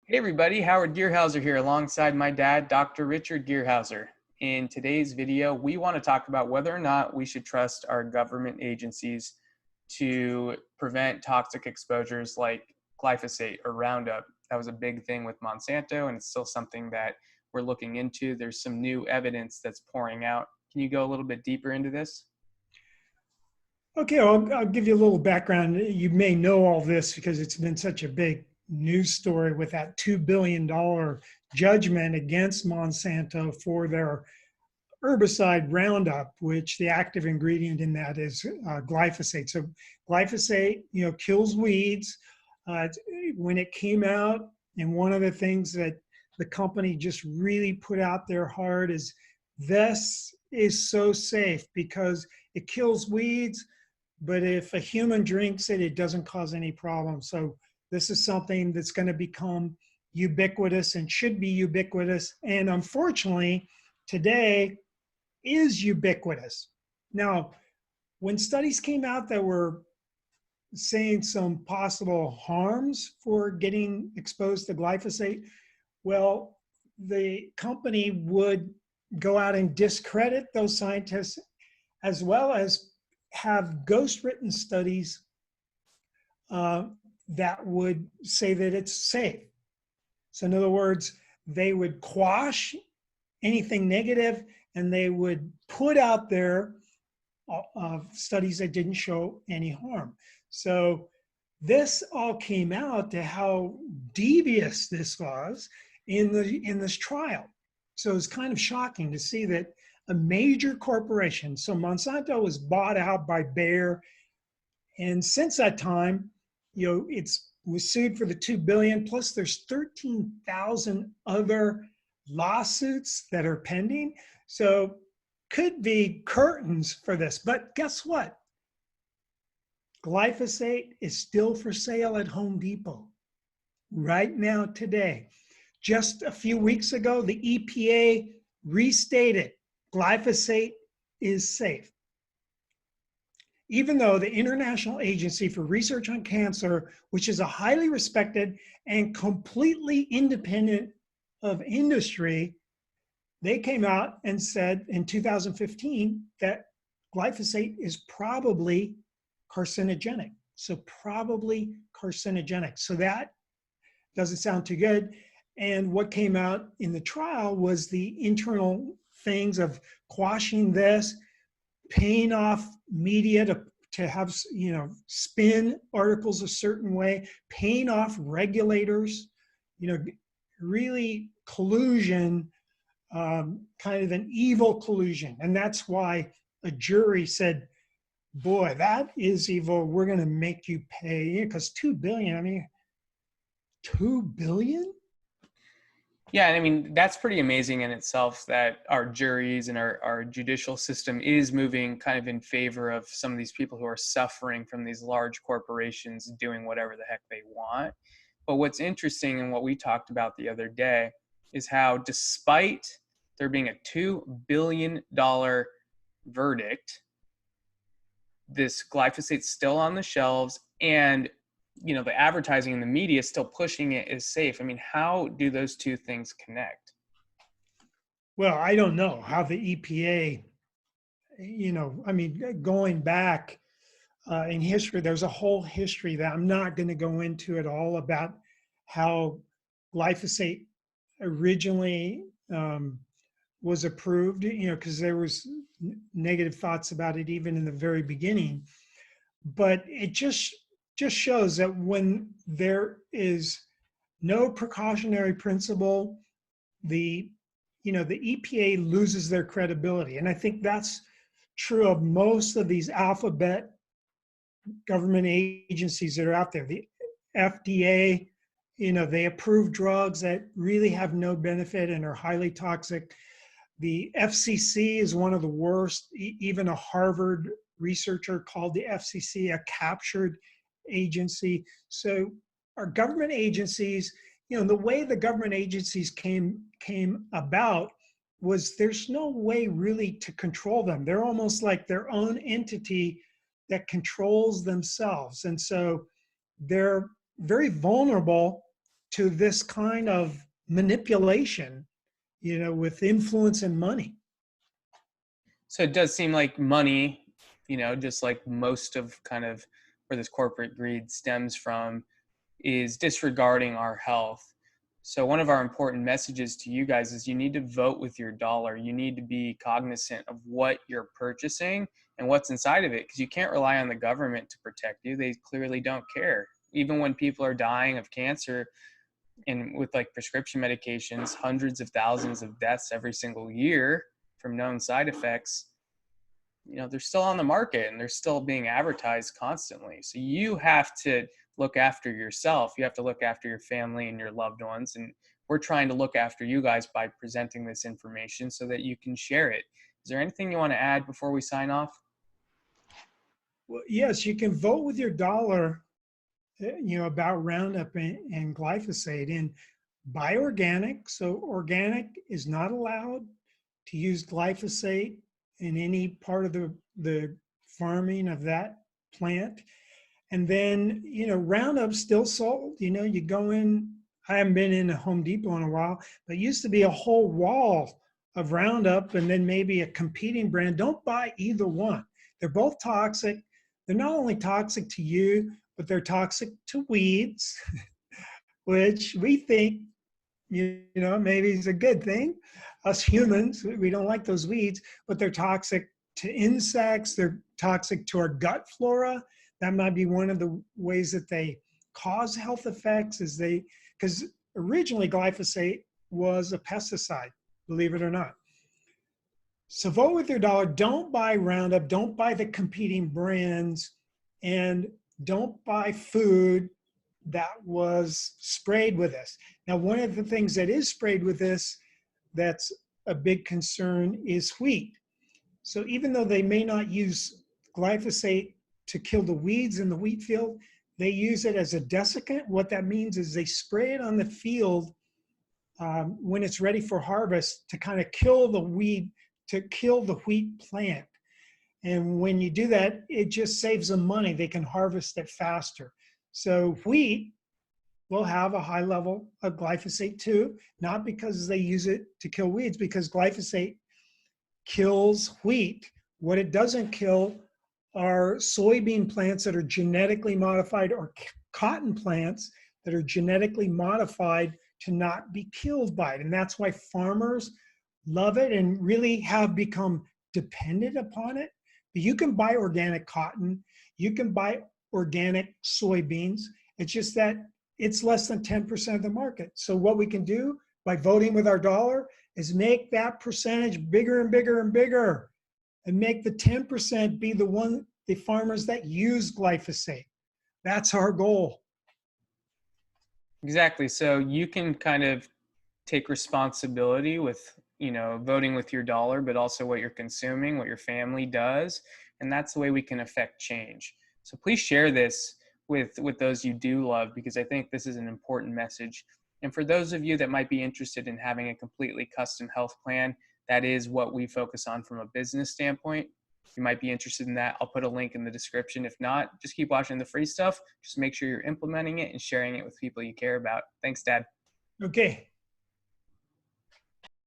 Hey everybody, Howard Gearhauser here alongside my dad, Dr. Richard Gearhauser. In today's video, we want to talk about whether or not we should trust our government agencies to prevent toxic exposures like glyphosate or Roundup. That was a big thing with Monsanto, and it's still something that we're looking into. There's some new evidence that's pouring out. Can you go a little bit deeper into this? Okay, I'll give you a little background. You may know all this because it's been such a big news story with that $2 billion judgment against Monsanto for their herbicide Roundup, which the active ingredient in that is glyphosate. So glyphosate, kills weeds. When it came out, and one of the things that the company just really put out there hard is this is so safe because it kills weeds, but if a human drinks it, it doesn't cause any problem. So this is something that's going to become ubiquitous and should be ubiquitous. And unfortunately, today is ubiquitous. Now, when studies came out that were saying some possible harms for getting exposed to glyphosate, well, the company would go out and discredit those scientists as well as have ghost written studies that would say that it's safe. So in other words, they would quash anything negative and they would put out there studies that didn't show any harm. So this all came out to how devious this was in this trial. So it's kind of shocking to see that a major corporation, so Monsanto was bought out by Bayer, and since that time, it was sued for the $2 billion, plus there's 13,000 other lawsuits that are pending. So could be curtains for this. But guess what? Glyphosate is still for sale at Home Depot right now today. Just a few weeks ago, the EPA restated glyphosate is safe. Even though the International Agency for Research on Cancer, which is a highly respected and completely independent of industry, they came out and said in 2015 that glyphosate is probably carcinogenic. So probably carcinogenic. So that doesn't sound too good. And what came out in the trial was the internal things of quashing this, paying off media to have, spin articles a certain way, paying off regulators, really collusion, kind of an evil collusion. And that's why a jury said, boy, that is evil. We're going to make you pay, because $2 billion, I mean, $2 billion? Yeah, I mean, that's pretty amazing in itself that our juries and our judicial system is moving kind of in favor of some of these people who are suffering from these large corporations doing whatever the heck they want. But what's interesting and what we talked about the other day is how despite there being a $2 billion verdict, this glyphosate's still on the shelves, and the advertising and the media is still pushing it as safe. I mean, how do those two things connect? Well, I don't know how the EPA, going back in history, there's a whole history that I'm not going to go into at all about how glyphosate originally was approved, because there was negative thoughts about it even in the very beginning. But it just shows that when there is no precautionary principle, the EPA loses their credibility. And I think that's true of most of these alphabet government agencies that are out there. The FDA, they approve drugs that really have no benefit and are highly toxic. The FCC is one of the worst. Even a Harvard researcher called the FCC a captured agency. So our government agencies, the way the government agencies came about was there's no way really to control them. They're almost like their own entity that controls themselves. And so they're very vulnerable to this kind of manipulation, with influence and money. So it does seem like money, just like most of kind of where this corporate greed stems from, is disregarding our health. So one of our important messages to you guys is you need to vote with your dollar. You need to be cognizant of what you're purchasing and what's inside of it, because you can't rely on the government to protect you. They clearly don't care. Even when people are dying of cancer and with like prescription medications, hundreds of thousands of deaths every single year from known side effects, they're still on the market and they're still being advertised constantly. So you have to look after yourself. You have to look after your family and your loved ones. And we're trying to look after you guys by presenting this information so that you can share it. Is there anything you want to add before we sign off? Well, yes, you can vote with your dollar, about Roundup and glyphosate, and buy organic. So organic is not allowed to use glyphosate in any part of the farming of that plant. And then, Roundup's still sold. You go in, I haven't been in a Home Depot in a while, but it used to be a whole wall of Roundup and then maybe a competing brand. Don't buy either one. They're both toxic. They're not only toxic to you, but they're toxic to weeds, which we think, maybe is a good thing. Us humans, we don't like those weeds, but they're toxic to insects. They're toxic to our gut flora. That might be one of the ways that they cause health effects, because originally glyphosate was a pesticide, believe it or not. So vote with your dollar. Don't buy Roundup. Don't buy the competing brands, and don't buy food that was sprayed with this. Now, one of the things that is sprayed with this that's a big concern is wheat. So even though they may not use glyphosate to kill the weeds in the wheat field, they use it as a desiccant. What that means is they spray it on the field when it's ready for harvest to kind of kill the weed, to kill the wheat plant. And when you do that, it just saves them money. They can harvest it faster. So wheat will have a high level of glyphosate too, not because they use it to kill weeds, because glyphosate kills wheat. What it doesn't kill are soybean plants that are genetically modified, or cotton plants that are genetically modified to not be killed by it. And that's why farmers love it and really have become dependent upon it. But you can buy organic cotton, you can buy organic soybeans. It's just that it's less than 10% of the market. So what we can do by voting with our dollar is make that percentage bigger and bigger and bigger, and make the 10% be the farmers that use glyphosate. That's our goal. Exactly. So you can kind of take responsibility with, voting with your dollar, but also what you're consuming, what your family does. And that's the way we can affect change. So please share this with those you do love, because I think this is an important message. And for those of you that might be interested in having a completely custom health plan, that is what we focus on from a business standpoint. You might be interested in that. I'll put a link in the description. If not, just keep watching the free stuff. Just make sure you're implementing it and sharing it with people you care about. Thanks, Dad. Okay.